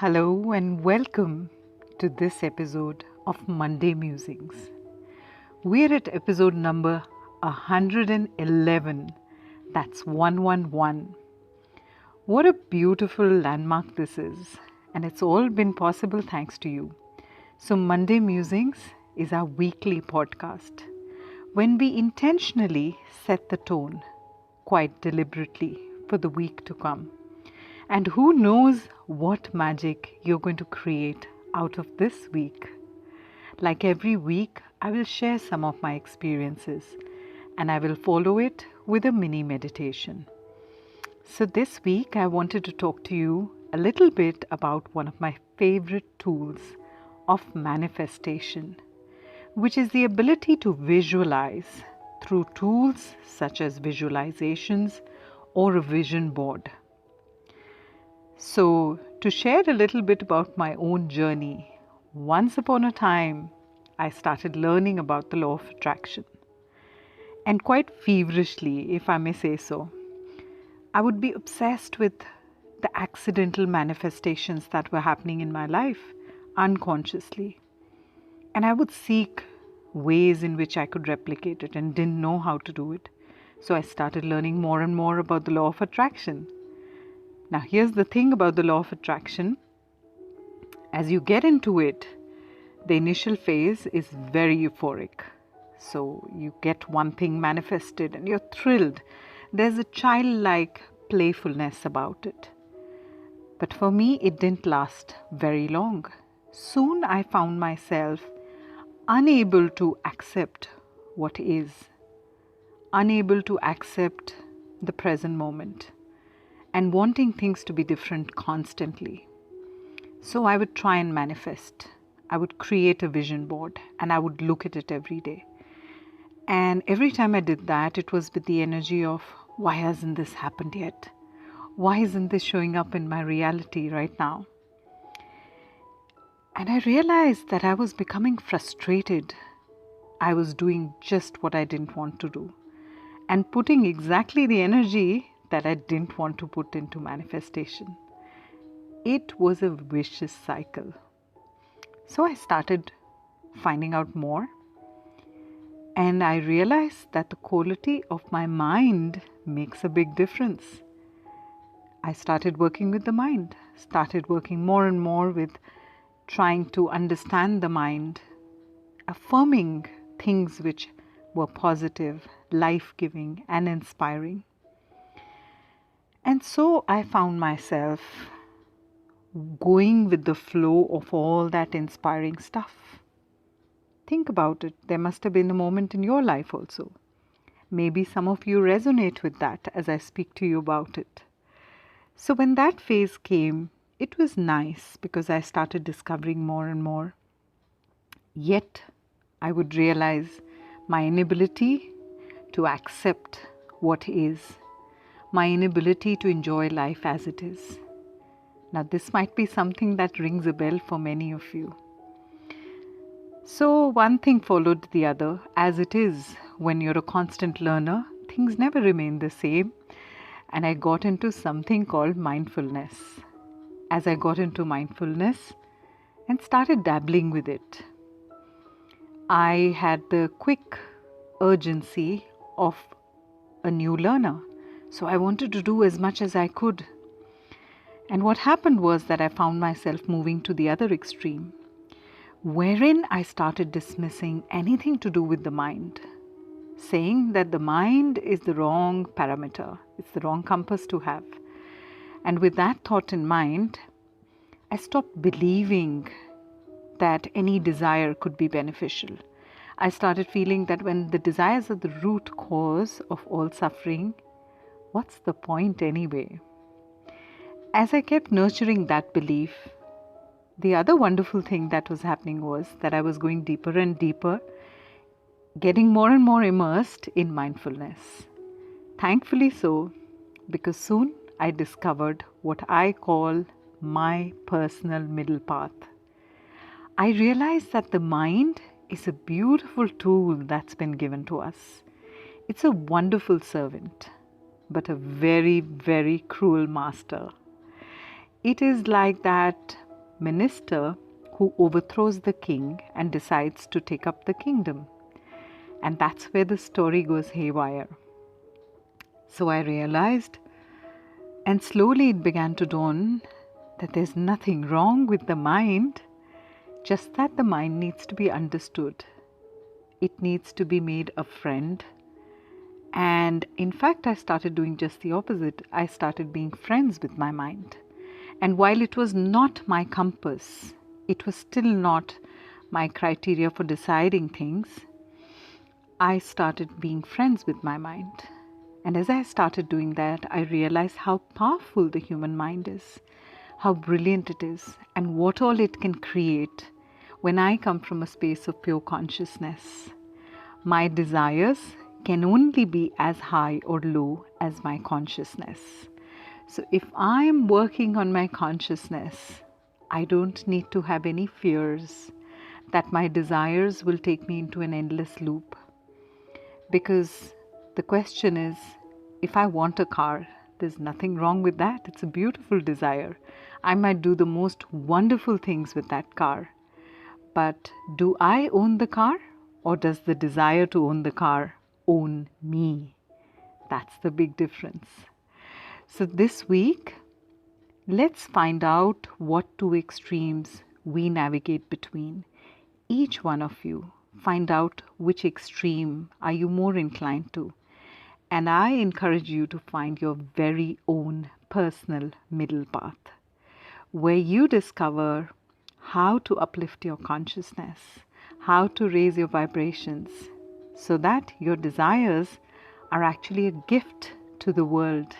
Hello and welcome to this episode of Monday Musings. We're at episode number 111. That's 111. What a beautiful landmark this is, and it's all been possible thanks to you. So, Monday Musings is our weekly podcast when we intentionally set the tone, quite deliberately, for the week to come. And who knows what magic you're going to create out of this week. Like every week, I will share some of my experiences and I will follow it with a mini meditation. So, this week, I wanted to talk to you a little bit about one of my favorite tools of manifestation, which is the ability to visualize through tools such as visualizations or a vision board. So, to share a little bit about my own journey, once upon a time, I started learning about the law of attraction. And quite feverishly, if I may say so, I would be obsessed with the accidental manifestations that were happening in my life unconsciously. And I would seek ways in which I could replicate it and didn't know how to do it. So I started learning more and more about the law of attraction. Now, here's the thing about the law of attraction. As you get into it, the initial phase is very euphoric. So, you get one thing manifested and you're thrilled. There's a childlike playfulness about it. But for me, it didn't last very long. Soon I found myself unable to accept what is, unable to accept the present moment, and wanting things to be different constantly. So I would try and manifest. I would create a vision board and I would look at it every day. And every time I did that, it was with the energy of, why hasn't this happened yet? Why isn't this showing up in my reality right now? And I realized that I was becoming frustrated. I was doing just what I didn't want to do and putting exactly the energy that I didn't want to put into manifestation. It was a vicious cycle. So I started finding out more, and I realized that the quality of my mind makes a big difference. I started working with the mind, started working more and more with trying to understand the mind, affirming things which were positive, life-giving, and inspiring. And so I found myself going with the flow of all that inspiring stuff. Think about it. There must have been a moment in your life also. Maybe some of you resonate with that as I speak to you about it. So when that phase came, it was nice because I started discovering more and more. Yet, I would realize my inability to accept what is, my inability to enjoy life as it is. Now, this might be something that rings a bell for many of you. So, one thing followed the other. As it is, when you're a constant learner, things never remain the same. And I got into something called mindfulness. As I got into mindfulness and started dabbling with it, I had the quick urgency of a new learner. So I wanted to do as much as I could. And what happened was that I found myself moving to the other extreme, wherein I started dismissing anything to do with the mind, saying that the mind is the wrong parameter, it's the wrong compass to have. And with that thought in mind, I stopped believing that any desire could be beneficial. I started feeling that when the desires are the root cause of all suffering, what's the point anyway? As I kept nurturing that belief, the other wonderful thing that was happening was that I was going deeper and deeper, getting more and more immersed in mindfulness. Thankfully so, because soon I discovered what I call my personal middle path. I realized that the mind is a beautiful tool that's been given to us. It's a wonderful servant, but a very, very cruel master. It is like that minister who overthrows the king and decides to take up the kingdom. And that's where the story goes haywire. So I realized, and slowly it began to dawn, that there's nothing wrong with the mind, just that the mind needs to be understood. It needs to be made a friend. And in fact, I started doing just the opposite. I started being friends with my mind. And while it was not my compass, it was still not my criteria for deciding things, I started being friends with my mind. And as I started doing that, I realized how powerful the human mind is, how brilliant it is, and what all it can create when I come from a space of pure consciousness. My desires can only be as high or low as my consciousness. So if I am working on my consciousness, I don't need to have any fears that my desires will take me into an endless loop. Because the question is, if I want a car, there's nothing wrong with that. It's a beautiful desire. I might do the most wonderful things with that car. But do I own the car, or does the desire to own the car own me? That's the big difference. So this week, let's find out what two extremes we navigate between. Each one of you, find out which extreme are you more inclined to. And I encourage you to find your very own personal middle path, where you discover how to uplift your consciousness, how to raise your vibrations, so that your desires are actually a gift to the world.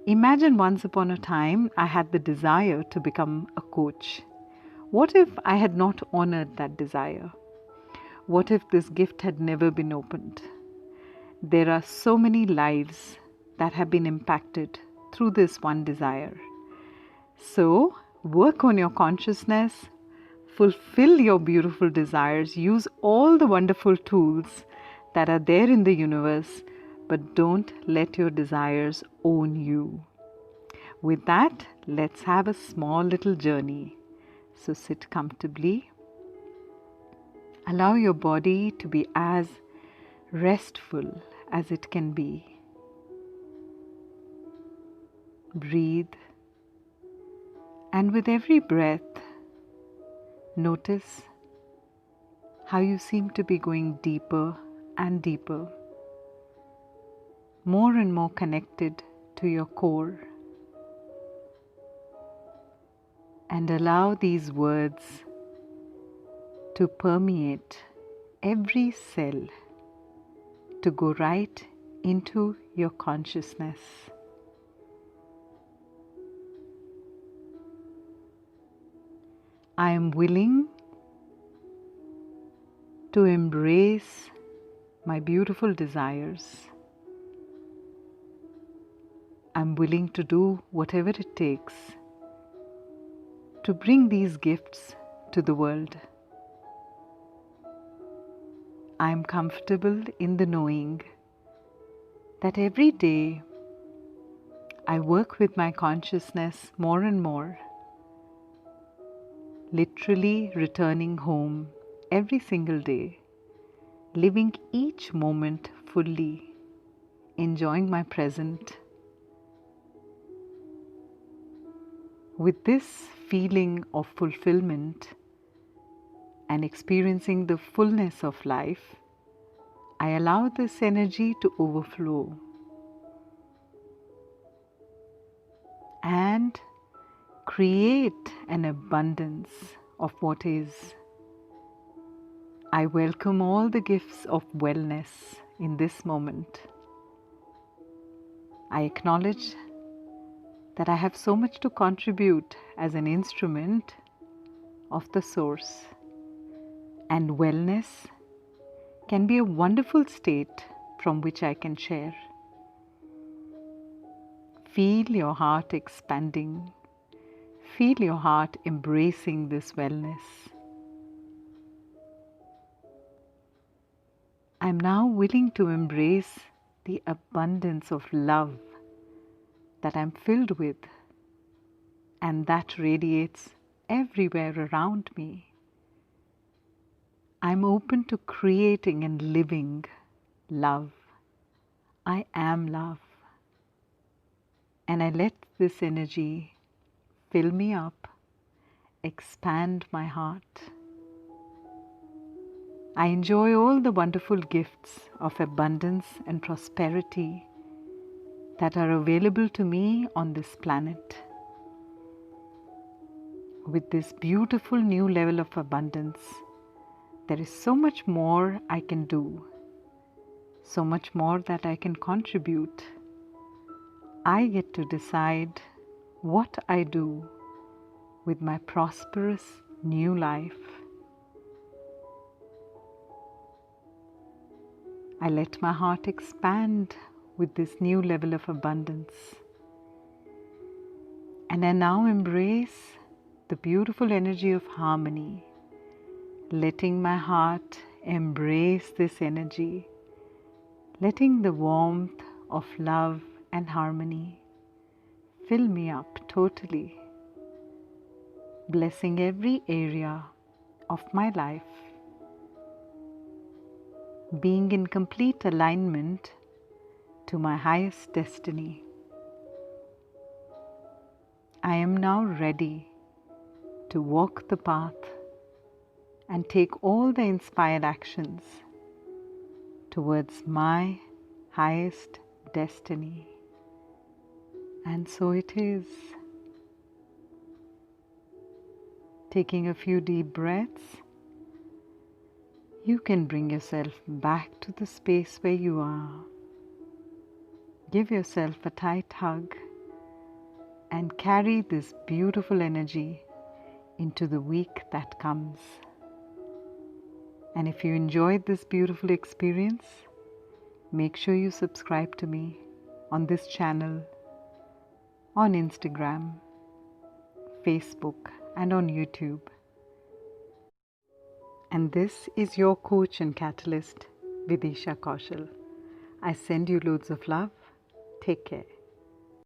Imagine once upon a time I had the desire to become a coach. What if I had not honored that desire? What if this gift had never been opened? There are so many lives that have been impacted through this one desire. So, work on your consciousness, fulfill your beautiful desires, use all the wonderful tools that are there in the universe, but don't let your desires own you. With that, let's have a small little journey. So sit comfortably. Allow your body to be as restful as it can be. Breathe. And with every breath, notice how you seem to be going deeper and deeper, more and more connected to your core. And allow these words to permeate every cell, to go right into your consciousness. I am willing to embrace my beautiful desires. I'm willing to do whatever it takes to bring these gifts to the world. I'm comfortable in the knowing that every day I work with my consciousness more and more, literally returning home every single day, living each moment fully, enjoying my present. With this feeling of fulfillment and experiencing the fullness of life, I allow this energy to overflow and create an abundance of what is. I welcome all the gifts of wellness in this moment. I acknowledge that I have so much to contribute as an instrument of the Source, and wellness can be a wonderful state from which I can share. Feel your heart expanding. Feel your heart embracing this wellness. I'm now willing to embrace the abundance of love that I'm filled with, and that radiates everywhere around me. I'm open to creating and living love. I am love. And I let this energy fill me up, expand my heart. I enjoy all the wonderful gifts of abundance and prosperity that are available to me on this planet. With this beautiful new level of abundance, there is so much more I can do, so much more that I can contribute. I get to decide what I do with my prosperous new life. I let my heart expand with this new level of abundance. And I now embrace the beautiful energy of harmony, letting my heart embrace this energy, letting the warmth of love and harmony fill me up totally, blessing every area of my life, being in complete alignment to my highest destiny. I am now ready to walk the path and take all the inspired actions towards my highest destiny. And so it is. Taking a few deep breaths, you can bring yourself back to the space where you are. Give yourself a tight hug and carry this beautiful energy into the week that comes. And if you enjoyed this beautiful experience, make sure you subscribe to me on this channel, on Instagram, Facebook, and on YouTube. And this is your coach and catalyst, Vidisha Kaushal. I send you loads of love. Take care.